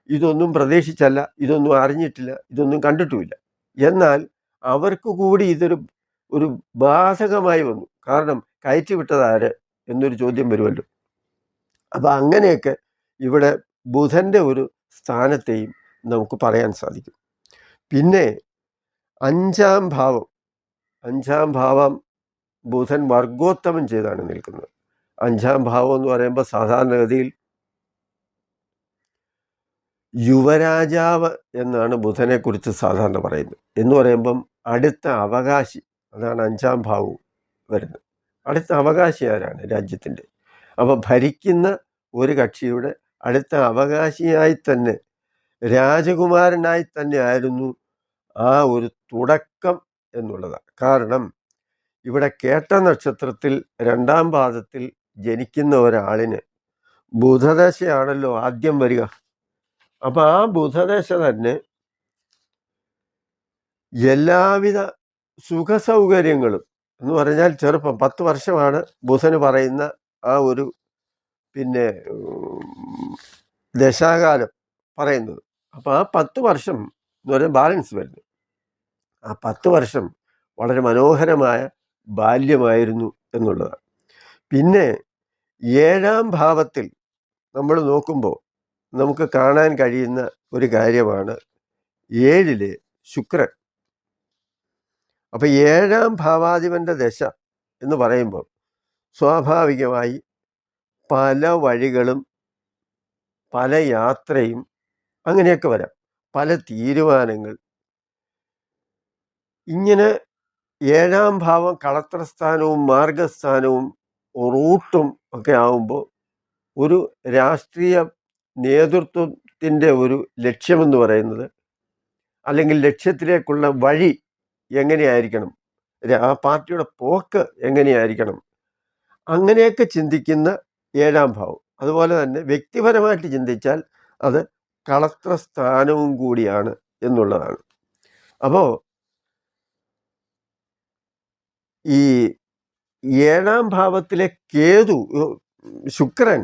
ഇതൊന്നും പ്രതീക്ഷിച്ചല്ല, ഇതൊന്നും അറിഞ്ഞിട്ടില്ല, ഇതൊന്നും കണ്ടിട്ടുമില്ല. എന്നാൽ അവർക്ക് കൂടി ഒരു ബാധകമായി വന്നു. കാരണം കയറ്റിവിട്ടതാര് എന്നൊരു ചോദ്യം വരുമല്ലോ. അപ്പം അങ്ങനെയൊക്കെ ഇവിടെ ബുധൻ്റെ ഒരു സ്ഥാനത്തെയും നമുക്ക് പറയാൻ സാധിക്കും. പിന്നെ 5-ാം ഭാവം ബുധൻ വർഗോത്തമം ചെയ്താണ് നിൽക്കുന്നത്. 5-ാം ഭാവം എന്ന് പറയുമ്പോൾ സാധാരണഗതിയിൽ യുവരാജാവ് എന്നാണ് ബുധനെക്കുറിച്ച് സാധാരണ പറയുന്നത്. എന്ന് പറയുമ്പം അടുത്ത അവകാശി, അതാണ് 5-ാം ഭാവവും വരുന്നത്. അടുത്ത അവകാശി ആരാണ്? രാജ്യത്തിൻ്റെ. അപ്പോൾ ഭരിക്കുന്ന ഒരു കക്ഷിയുടെ അടുത്ത അവകാശിയായി തന്നെ, രാജകുമാരനായി തന്നെ ആയിരുന്നു ആ ഒരു തുടക്കം എന്നുള്ളതാണ്. കാരണം ഇവിടെ കേട്ട നക്ഷത്രത്തിൽ 2-ാം പാദത്തിൽ ജനിക്കുന്ന ഒരാളിന് ബുധദശയാണല്ലോ ആദ്യം വരിക. അപ്പം ആ ബുധദശ തന്നെ എല്ലാവിധ സുഖസൗകര്യങ്ങളും എന്ന് പറഞ്ഞാൽ ചെറുപ്പം 10 വർഷമാണ് ബുധന് പറയുന്ന ആ ഒരു പിന്നെ ദശാകാലം പറയുന്നത്. അപ്പോൾ ആ 10 വർഷം എന്ന് പറഞ്ഞാൽ ബാലൻസ് വരുന്നു. ആ 10 വർഷം വളരെ മനോഹരമായ ബാല്യമായിരുന്നു എന്നുള്ളതാണ്. പിന്നെ 7ാം ഭാവത്തിൽ നമ്മൾ നോക്കുമ്പോൾ നമുക്ക് കാണാൻ കഴിയുന്ന ഒരു കാര്യമാണ് 7ലെ ശുക്രൻ. അപ്പം 7ാം ഭാവാധിപൻ്റെ ദശ എന്ന് പറയുമ്പോൾ സ്വാഭാവികമായി പല വഴികളും പല യാത്രയും അങ്ങനെയൊക്കെ വരാം, പല തീരുമാനങ്ങൾ. ഇങ്ങനെ 7ാം ഭാവം കളത്രസ്ഥാനവും മാർഗസ്ഥാനവും റൂട്ടും ഒക്കെ ആവുമ്പോൾ ഒരു രാഷ്ട്രീയ നേതൃത്വത്തിൻ്റെ ഒരു ലക്ഷ്യമെന്ന് പറയുന്നത്, അല്ലെങ്കിൽ ലക്ഷ്യത്തിലേക്കുള്ള വഴി എങ്ങനെയായിരിക്കണം, ആ പാർട്ടിയുടെ പോക്ക് എങ്ങനെയായിരിക്കണം, അങ്ങനെയൊക്കെ ചിന്തിക്കുന്ന 7ാം ഭാവം. അതുപോലെ തന്നെ വ്യക്തിപരമായിട്ട് ചിന്തിച്ചാൽ അത് കളത്രസ്ഥാനവും കൂടിയാണ് എന്നുള്ളതാണ്. അപ്പോൾ ഈ 7ാം ഭാവത്തിലെ കേതു ശുക്രൻ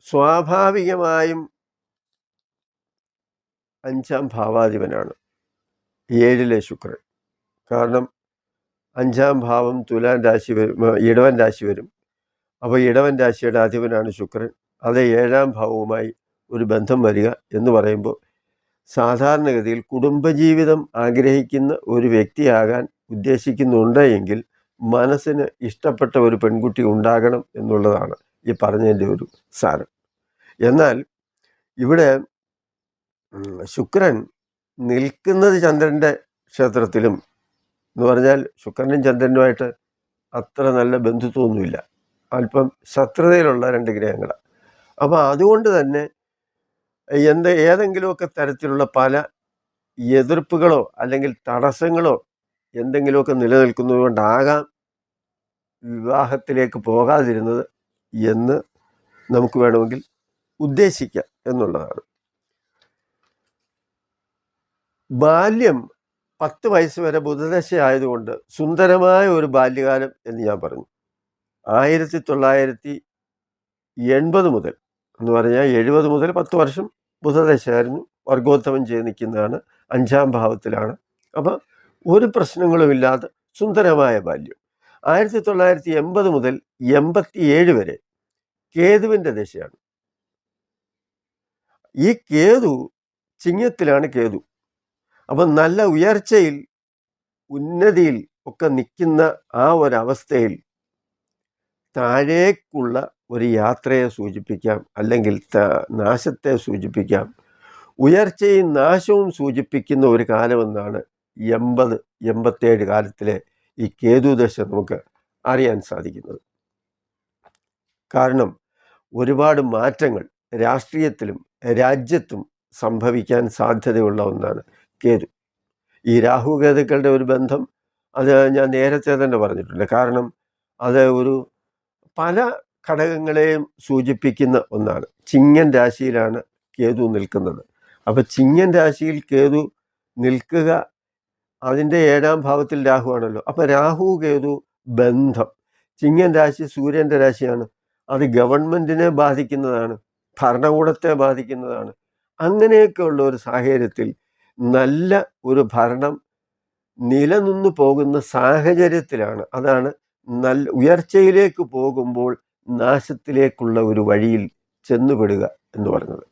സ്വാഭാവികമായും 5ാം ഭാവാധിപനാണ്, 7ലെ ശുക്രൻ. കാരണം 5ാം ഭാവം തുലാം രാശി വരും, ഇടവൻ രാശി വരും. അപ്പോൾ ഇടവൻ രാശിയുടെ അധിപനാണ് ശുക്രൻ. അത് 7ാം ഭാവവുമായി ഒരു ബന്ധം വരിക എന്ന് പറയുമ്പോൾ സാധാരണഗതിയിൽ കുടുംബജീവിതം ആഗ്രഹിക്കുന്ന ഒരു വ്യക്തിയാകാൻ ഉദ്ദേശിക്കുന്നുണ്ട് എങ്കിൽ മനസ്സിന് ഇഷ്ടപ്പെട്ട ഒരു പെൺകുട്ടി ഉണ്ടാകണം എന്നുള്ളതാണ് ഈ പറഞ്ഞതിൻ്റെ ഒരു സാരം. എന്നാൽ ഇവിടെ ശുക്രൻ നിൽക്കുന്നത് ചന്ദ്രൻ്റെ ക്ഷേത്രത്തിലും എന്ന് പറഞ്ഞാൽ ശുക്രനും ചന്ദ്രനുമായിട്ട് അത്ര നല്ല ബന്ധുത്വമൊന്നുമില്ല, അല്പം ശത്രുതയിലുള്ള 2 ഗ്രഹങ്ങളാണ്. അപ്പോൾ അതുകൊണ്ട് തന്നെ ഏതെങ്കിലുമൊക്കെ തരത്തിലുള്ള പല എതിർപ്പുകളോ അല്ലെങ്കിൽ തടസ്സങ്ങളോ എന്തെങ്കിലുമൊക്കെ നിലനിൽക്കുന്നത് കൊണ്ടാകാം വിവാഹത്തിലേക്ക് പോകാതിരുന്നത് എന്ന് നമുക്ക് വേണമെങ്കിൽ ഉദ്ദേശിക്കാം എന്നുള്ളതാണ്. ബാല്യം 10 വയസ്സ് വരെ ബുധദശ ആയതുകൊണ്ട് സുന്ദരമായ ഒരു ബാല്യകാലം എന്ന് ഞാൻ പറഞ്ഞു. 1980 മുതൽ എന്ന് പറഞ്ഞാൽ 70 മുതൽ 10 വർഷം ബുധദശയായിരുന്നു. വർഗോത്തമം ചെയ്ത് നിൽക്കുന്നതാണ്, 5ാം ഭാവത്തിലാണ്. അപ്പം ഒരു പ്രശ്നങ്ങളുമില്ലാതെ സുന്ദരമായ ബാല്യം. 1980 മുതൽ 87 വരെ കേതുവിൻ്റെ ദശയാണ്. ഈ കേതു ചിങ്ങത്തിലാണ് കേതു. അപ്പം നല്ല ഉയർച്ചയിൽ ഉന്നതിയിൽ ഒക്കെ നിൽക്കുന്ന ആ ഒരവസ്ഥയിൽ താഴേക്കുള്ള ഒരു യാത്രയെ സൂചിപ്പിക്കാം, അല്ലെങ്കിൽ നാശത്തെ സൂചിപ്പിക്കാം. ഉയർച്ചയും നാശവും സൂചിപ്പിക്കുന്ന ഒരു കാലമെന്നാണ് 80-87 കാലത്തിലെ ഈ കേതുദശ നമുക്ക് അറിയാൻ സാധിക്കുന്നത്. കാരണം ഒരുപാട് മാറ്റങ്ങൾ രാഷ്ട്രീയത്തിലും രാജ്യത്തും സംഭവിക്കാൻ സാധ്യതയുള്ള ഒന്നാണ് കേതു. ഈ രാഹുകേതുക്കളുടെ ഒരു ബന്ധം അത് ഞാൻ നേരത്തെ തന്നെ പറഞ്ഞിട്ടുണ്ട്. കാരണം അത് ഒരു പല ഘടകങ്ങളെയും സൂചിപ്പിക്കുന്ന ഒന്നാണ്. ചിങ്ങൻ രാശിയിലാണ് കേതു നിൽക്കുന്നത്. അപ്പം ചിങ്ങൻ രാശിയിൽ കേതു നിൽക്കുക, അതിൻ്റെ 7ാം ഭാവത്തിൽ രാഹു ആണല്ലോ. അപ്പം രാഹു കേതു ബന്ധം. ചിങ്ങൻ രാശി സൂര്യൻ്റെ രാശിയാണ്. അത് ഗവൺമെൻറ്റിനെ ബാധിക്കുന്നതാണ്, ഭരണകൂടത്തെ ബാധിക്കുന്നതാണ്. അങ്ങനെയൊക്കെയുള്ള ഒരു സാഹചര്യത്തിൽ നല്ല ഒരു ഭരണം നിലനിന്നു പോകുന്ന സാഹചര്യത്തിലാണ്, അതാണ് നല്ല ഉയർച്ചയിലേക്ക് പോകുമ്പോൾ നാശത്തിലേക്കുള്ള ഒരു വഴിയിൽ ചെന്നുപെടുക എന്ന് പറഞ്ഞത്.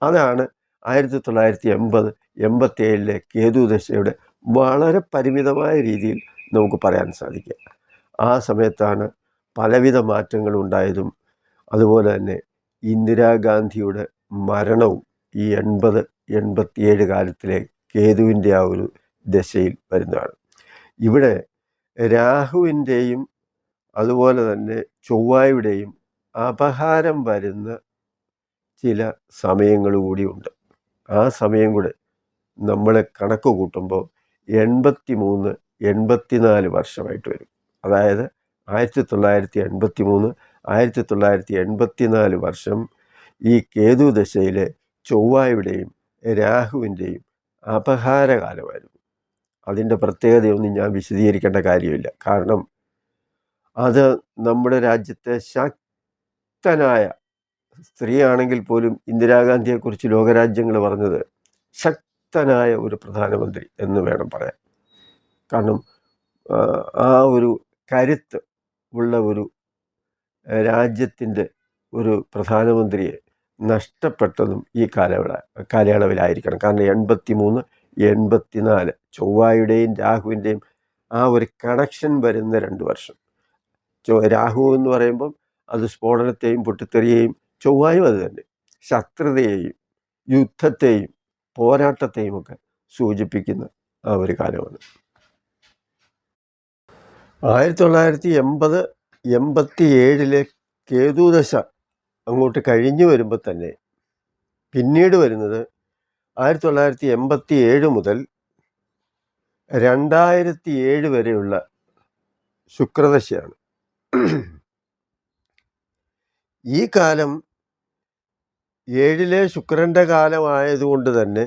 അതാണ് 1980-87 കേതുദശയുടെ വളരെ പരിമിതമായ രീതിയിൽ നമുക്ക് പറയാൻ സാധിക്കുക. ആ സമയത്താണ് പലവിധ മാറ്റങ്ങൾ ഉണ്ടായതും അതുപോലെ തന്നെ ഇന്ദിരാഗാന്ധിയുടെ മരണവും ഈ 80-87 കാലത്തിലെ കേതുവിൻ്റെ ആ ഒരു ദശയിൽ വരുന്നതാണ്. ഇവിടെ രാഹുവിൻ്റെയും അതുപോലെ തന്നെ ചൊവ്വായുടെയും അപഹാരം വരുന്ന ചില സമയങ്ങൾ കൂടിയുണ്ട്. ആ സമയം കൂടെ നമ്മൾ കണക്ക് കൂട്ടുമ്പോൾ 83-84 വർഷമായിട്ട് വരും. അതായത് 1983, 1984 വർഷം ഈ കേതു ദശയിലെ ചൊവ്വായുടെയും രാഹുവിൻ്റെയും അപഹാരകാലമായിരുന്നു. അതിൻ്റെ പ്രത്യേകതയൊന്നും ഞാൻ വിശദീകരിക്കേണ്ട കാര്യമില്ല. കാരണം അത് നമ്മുടെ രാജ്യത്തെ ശക്തനായ, സ്ത്രീയാണെങ്കിൽ പോലും ഇന്ദിരാഗാന്ധിയെക്കുറിച്ച് ലോകരാജ്യങ്ങൾ പറഞ്ഞത് ശക്തനായ ഒരു പ്രധാനമന്ത്രി എന്ന് വേണം പറയാൻ. കാരണം ആ ഒരു കരുത്ത് ഉള്ള ഒരു രാജ്യത്തിൻ്റെ ഒരു പ്രധാനമന്ത്രിയെ നഷ്ടപ്പെട്ടതും ഈ കാലയളവിലായിരിക്കണം. കാരണം 83, 84 ചൊവ്വായുടെയും രാഹുവിൻ്റെയും ആ ഒരു കണക്ഷൻ വരുന്ന 2 വർഷം. രാഹു എന്ന് പറയുമ്പം അത് സ്ഫോടനത്തെയും പൊട്ടിത്തെറിയെയും, ചൊവ്വായും അത് തന്നെ ശത്രുതയെയും യുദ്ധത്തെയും പോരാട്ടത്തെയും ഒക്കെ സൂചിപ്പിക്കുന്ന ആ ഒരു കാലമാണ്. 1987 കേതുദശ അങ്ങോട്ട് കഴിഞ്ഞു വരുമ്പോൾ തന്നെ പിന്നീട് വരുന്നത് 1987 മുതൽ 2007 വരെയുള്ള ശുക്രദശയാണ്. ഈ കാലം 7 ശുക്രൻ്റെ കാലമായതുകൊണ്ട് തന്നെ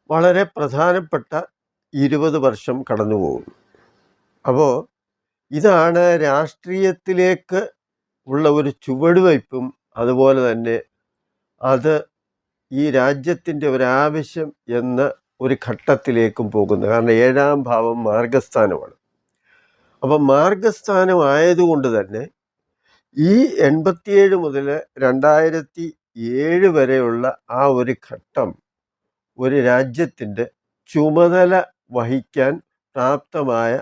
വളരെ പ്രധാനപ്പെട്ട 20 വർഷം കടന്നു പോകുന്നു. അപ്പോൾ ഇതാണ് രാഷ്ട്രീയത്തിലേക്ക് ഉള്ള ഒരു ചുവടുവയ്പ്പും അതുപോലെ തന്നെ അത് ഈ രാജ്യത്തിൻ്റെ ഒരാവശ്യം എന്ന ഒരു ഘട്ടത്തിലേക്കും പോകുന്നത്. കാരണം 7ാം ഭാവം മാർഗസ്ഥാനമാണ്. അപ്പം മാർഗസ്ഥാനമായതുകൊണ്ട് തന്നെ ഈ 87 മുതൽ 2007 വരെയുള്ള ആ ഒരു ഘട്ടം ഒരു രാജ്യത്തിൻ്റെ ചുമതല വഹിക്കാൻ പ്രാപ്തമായ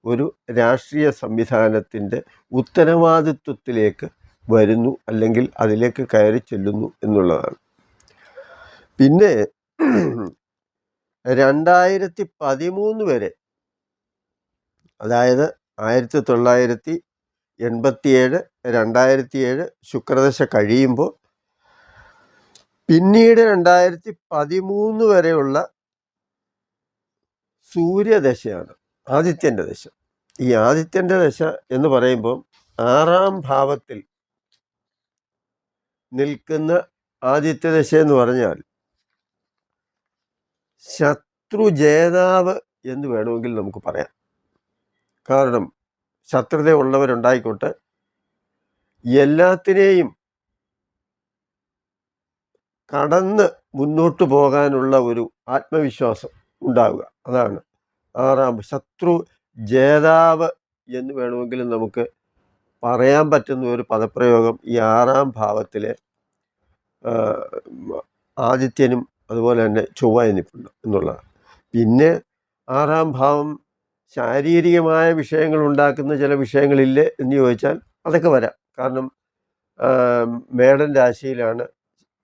ഒരു രാഷ്ട്രീയ സംവിധാനത്തിൻ്റെ ഉത്തരവാദിത്വത്തിലേക്ക് വരുന്നു, അല്ലെങ്കിൽ അതിലേക്ക് കയറി ചെല്ലുന്നു എന്നുള്ളതാണ്. പിന്നെ 2013 വരെ, അതായത് 1987, 2007 ശുക്രദശ കഴിയുമ്പോൾ പിന്നീട് 2013 വരെയുള്ള സൂര്യദശയാണ്, ആദിത്യൻ്റെ ദശ. ഈ ആദിത്യൻ്റെ ദശ എന്ന് പറയുമ്പോൾ 6ാം ഭാവത്തിൽ നിൽക്കുന്ന ആദിത്യദശ എന്ന് പറഞ്ഞാൽ ശത്രുജേതാവ് എന്ന് വേണമെങ്കിൽ നമുക്ക് പറയാം. കാരണം ശത്രുത ഉള്ളവരുണ്ടായിക്കോട്ടെ, എല്ലാത്തിനെയും കടന്ന് മുന്നോട്ട് പോകാനുള്ള ഒരു ആത്മവിശ്വാസം ഉണ്ടാവുക, അതാണ് 6ാം. ശത്രു ജേതാവ് എന്ന് വേണമെങ്കിലും നമുക്ക് പറയാൻ പറ്റുന്ന ഒരു പദപ്രയോഗം ഈ 6ാം ഭാവത്തിലെ ആദിത്യനും അതുപോലെ തന്നെ ചൊവ്വായി നിൽപ്പുണ്ട് എന്നുള്ളതാണ്. പിന്നെ 6ാം ഭാവം ശാരീരികമായ വിഷയങ്ങൾ ഉണ്ടാക്കുന്ന ചില വിഷയങ്ങളില്ലേ എന്ന് ചോദിച്ചാൽ അതൊക്കെ വരാം. കാരണം മേടൻ രാശിയിലാണ്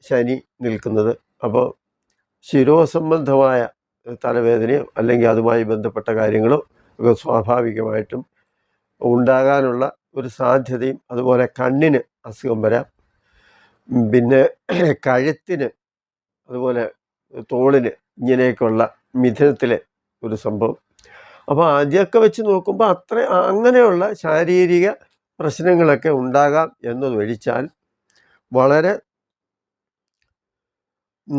ശനി നിൽക്കുന്നത്. അപ്പോൾ ശിരോസംബന്ധമായ തലവേദനയോ അല്ലെങ്കിൽ അതുമായി ബന്ധപ്പെട്ട കാര്യങ്ങളോ ഒക്കെ സ്വാഭാവികമായിട്ടും ഉണ്ടാകാനുള്ള ഒരു സാധ്യതയും, അതുപോലെ കണ്ണിന് അസുഖം വരാം, പിന്നെ കഴുത്തിന്, അതുപോലെ തോളിന്, ഇങ്ങനെയൊക്കെയുള്ള മിഥുനത്തിലെ ഒരു സംഭവം. അപ്പോൾ അതൊക്കെ വെച്ച് നോക്കുമ്പോൾ അങ്ങനെയുള്ള ശാരീരിക പ്രശ്നങ്ങളൊക്കെ ഉണ്ടാകാം എന്നതൊഴിച്ചാൽ വളരെ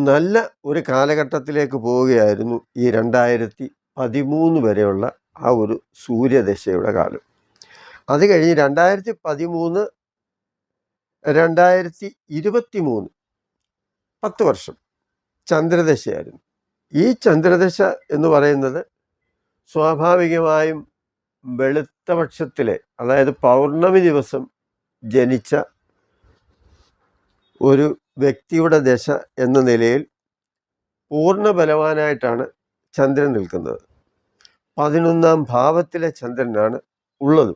നല്ല ഒരു കാലഘട്ടത്തിലേക്ക് പോവുകയായിരുന്നു ഈ 2013 വരെയുള്ള ആ ഒരു സൂര്യദശയുടെ കാലം. അത് കഴിഞ്ഞ് 2013, 2023 10 വർഷം ചന്ദ്രദശയായിരുന്നു. ഈ ചന്ദ്രദശ എന്ന് പറയുന്നത് സ്വാഭാവികമായും വെളുത്ത പക്ഷത്തിലെ, അതായത് പൗർണമി ദിവസം ജനിച്ച ഒരു വ്യക്തിയുടെ ദശ എന്ന നിലയിൽ പൂർണ്ണ ബലവാനായിട്ടാണ് ചന്ദ്രൻ നിൽക്കുന്നത്. 11ാം ഭാവത്തിലെ ചന്ദ്രനാണ് ഉള്ളത്.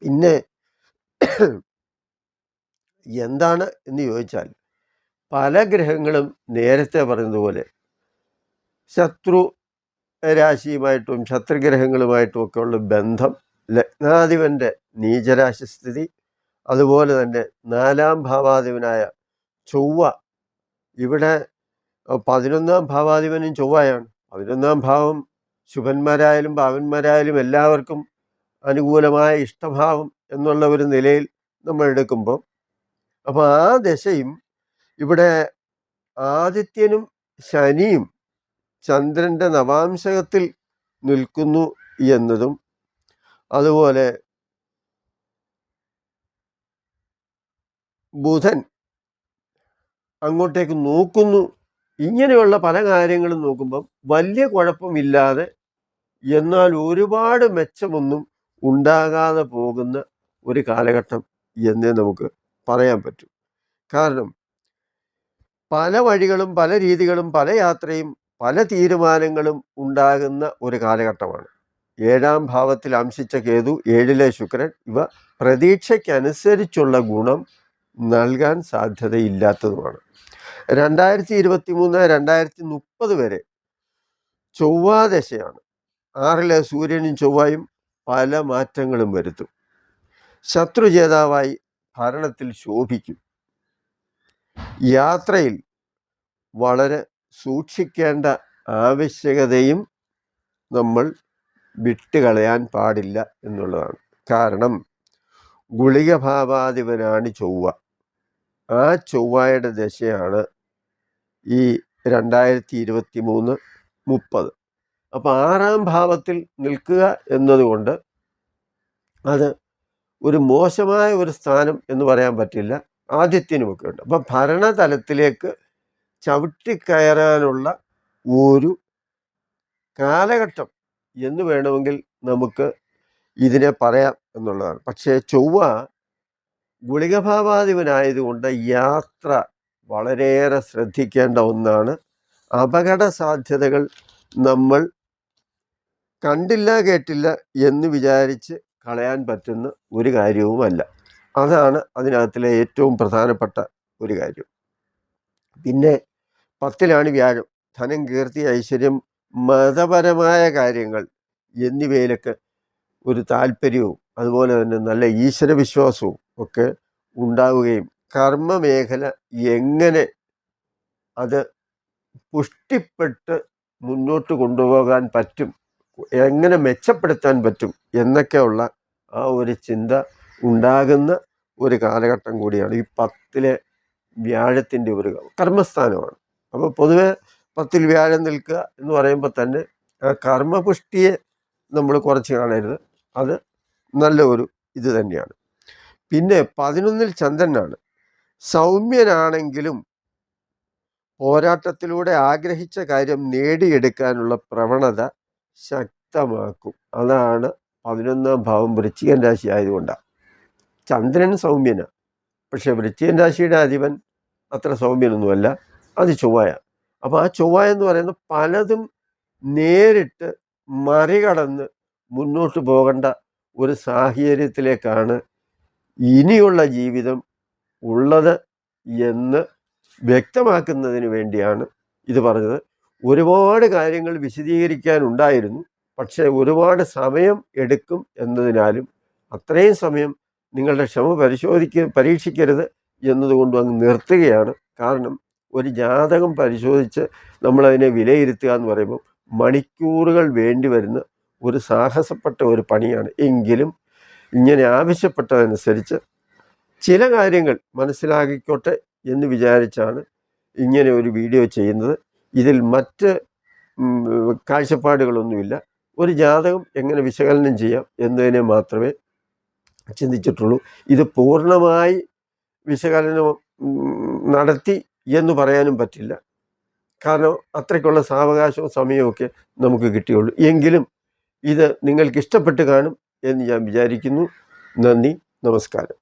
പിന്നെ എന്താണ് എന്ന് ചോദിച്ചാൽ, പല ഗ്രഹങ്ങളും നേരത്തെ പറഞ്ഞതുപോലെ ശത്രു രാശിയുമായിട്ടും ശത്രുഗ്രഹങ്ങളുമായിട്ടും ഒക്കെ ഉള്ള ബന്ധം, ലഗ്നാധിപൻ്റെ നീചരാശിസ്ഥിതി, അതുപോലെ തന്നെ 4ാം ഭാവാധിപനായ ചൊവ്വ, ഇവിടെ 11ാം ഭാവാധിപനും ചൊവ്വയാണ്. 11ാം ഭാവം ശുഭന്മാരായാലും പാവന്മാരായാലും എല്ലാവർക്കും അനുകൂലമായ ഇഷ്ടഭാവം എന്നുള്ള ഒരു നിലയിൽ നമ്മൾ എടുക്കുമ്പോൾ, അപ്പോൾ ആ ദശയും ഇവിടെ ആദിത്യനും ശനിയും ചന്ദ്രൻ്റെ നവാംശകത്തിൽ നിൽക്കുന്നു എന്നതും, അതുപോലെ ബുധൻ അങ്ങോട്ടേക്ക് നോക്കുന്നു, ഇങ്ങനെയുള്ള പല കാര്യങ്ങളും നോക്കുമ്പം വലിയ കുഴപ്പമില്ലാതെ എന്നാൽ ഒരുപാട് മെച്ചമൊന്നും ഉണ്ടാകാതെ പോകുന്ന ഒരു കാലഘട്ടം എന്നേ നമുക്ക് പറയാൻ പറ്റും. കാരണം പല വഴികളും പല രീതികളും പല യാത്രയും പല തീരുമാനങ്ങളും ഉണ്ടാകുന്ന ഒരു കാലഘട്ടമാണ്. 7ാം ഭാവത്തിൽ അംശിച്ച കേതു, 7ലെ ശുക്രൻ, ഇവ പ്രതീക്ഷയ്ക്കനുസരിച്ചുള്ള ഗുണം നൽകാൻ സാധ്യതയില്ലാത്തതുമാണ്. 2023 2030 വരെ ചൊവ്വാദശയാണ്. 6ലെ സൂര്യനും ചൊവ്വയും പല മാറ്റങ്ങളും വരുത്തും. ശത്രുജേതാവായി ഭരണത്തിൽ ശോഭിക്കും. യാത്രയിൽ വളരെ സൂക്ഷിക്കേണ്ട ആവശ്യകതയും നമ്മൾ വിട്ടുകളയാൻ പാടില്ല എന്നുള്ളതാണ്. കാരണം ഗുളികഭാവാധിപനാണ് ചൊവ്വ. ആ ചൊവ്വയുടെ ദശയാണ് ഈ 2023 30. അപ്പോൾ 6ാം ഭാവത്തിൽ നിൽക്കുക എന്നതുകൊണ്ട് അത് ഒരു മോശമായ ഒരു സ്ഥാനം എന്ന് പറയാൻ പറ്റില്ല. ആദിത്യനുമൊക്കെ ഉണ്ട്. അപ്പം ഭരണതലത്തിലേക്ക് ചവിട്ടിക്കയറാനുള്ള ഒരു കാലഘട്ടം എന്ന് വേണമെങ്കിൽ നമുക്ക് ഇതിനെ പറയാം എന്നുള്ളതാണ്. പക്ഷേ ചൊവ്വ ഗുളികഭാവാധിപനായതുകൊണ്ട് യാത്ര വളരെയേറെ ശ്രദ്ധിക്കേണ്ട ഒന്നാണ്. അപകട സാധ്യതകൾ നമ്മൾ കണ്ടില്ല കേട്ടില്ല എന്ന് വിചാരിച്ച് കളയാൻ പറ്റുന്ന ഒരു കാര്യവുമല്ല. അതാണ് അതിനകത്തിലെ ഏറ്റവും പ്രധാനപ്പെട്ട ഒരു കാര്യം. പിന്നെ 10ലാണ് വ്യാഴം. ധനം, കീർത്തി, ഐശ്വര്യം, മതപരമായ കാര്യങ്ങൾ എന്നിവയിലൊക്കെ ഒരു താല്പര്യവും അതുപോലെ തന്നെ നല്ല ഈശ്വരവിശ്വാസവും ഒക്കെ ഉണ്ടാവുകയും കർമ്മമേഖല എങ്ങനെ അത് പുഷ്ടിപ്പെട്ട് മുന്നോട്ട് കൊണ്ടുപോകാൻ പറ്റും, എങ്ങനെ മെച്ചപ്പെടുത്താൻ പറ്റും എന്നൊക്കെയുള്ള ആ ഒരു ചിന്ത ഉണ്ടാകുന്ന ഒരു കാലഘട്ടം കൂടിയാണ്. ഈ 10ലെ വ്യാഴത്തിൻ്റെ ഒരു കർമ്മസ്ഥാനമാണ്. അപ്പോൾ പൊതുവെ 10ൽ വ്യാഴം നിൽക്കുക എന്ന് പറയുമ്പോൾ തന്നെ ആ കർമ്മപുഷ്ടിയെ നമ്മൾ കുറച്ച് കാണരുത്. അത് നല്ല ഒരു ഇത് തന്നെയാണ്. പിന്നെ 11ൽ ചന്ദ്രനാണ്. സൗമ്യനാണെങ്കിലും പോരാട്ടത്തിലൂടെ ആഗ്രഹിച്ച കാര്യം നേടിയെടുക്കാനുള്ള പ്രവണത ശക്തമാക്കും. അതാണ് 11ാം ഭാവം വൃശ്ചികൻ രാശി ആയതുകൊണ്ടാണ്. ചന്ദ്രൻ സൗമ്യനാണ്, പക്ഷെ വൃശ്ചികൻ രാശിയുടെ അധിപൻ അത്ര സൗമ്യനൊന്നുമല്ല, അത് ചൊവ്വയാണ്. അപ്പോൾ ആ ചൊവ്വ എന്ന് പറയുന്നത് പലതും നേരിട്ട് മറികടന്ന് മുന്നോട്ട് പോകേണ്ട ഒരു സാഹചര്യത്തിലേക്കാണ് ഇനിയുള്ള ജീവിതം ഉള്ളത് എന്ന് വ്യക്തമാക്കുന്നതിന് വേണ്ടിയാണ് ഇത് പറഞ്ഞത്. ഒരുപാട് കാര്യങ്ങൾ വിശദീകരിക്കാനുണ്ടായിരുന്നു, പക്ഷേ ഒരുപാട് സമയം എടുക്കും എന്നതിനാലും അത്രയും സമയം നിങ്ങളുടെ ക്ഷമ പരീക്ഷിക്കരുത് എന്നതുകൊണ്ടും അങ്ങ് നിർത്തുകയാണ്. കാരണം ഒരു ജാതകം പരിശോധിച്ച് നമ്മളതിനെ വിലയിരുത്തുക എന്ന് പറയുമ്പോൾ മണിക്കൂറുകൾ വേണ്ടി വരുന്ന ഒരു സാഹസപ്പെട്ട ഒരു പണിയാണ്. എങ്കിലും ഇങ്ങനെ ആവശ്യപ്പെട്ടതനുസരിച്ച് ചില കാര്യങ്ങൾ മനസ്സിലാക്കിക്കോട്ടെ എന്ന് വിചാരിച്ചാണ് ഇങ്ങനെ ഒരു വീഡിയോ ചെയ്യുന്നത്. ഇതിൽ മറ്റ് കാഴ്ചപ്പാടുകളൊന്നുമില്ല. ഒരു ജാതകം എങ്ങനെ വിശകലനം ചെയ്യാം എന്നതിനെ മാത്രമേ ചിന്തിച്ചിട്ടുള്ളൂ. ഇത് പൂർണ്ണമായി വിശകലനം നടത്തി എന്ന് പറയാനും പറ്റില്ല. കാരണം അത്രയ്ക്കുള്ള സാവകാശവും സമയമൊക്കെ നമുക്ക് കിട്ടിയുള്ളൂ. എങ്കിലും ഇത് നിങ്ങൾക്ക് ഇഷ്ടപ്പെട്ട് കാണും എന്ന് ഞാൻ വിചാരിക്കുന്നു. നന്ദി, നമസ്കാരം.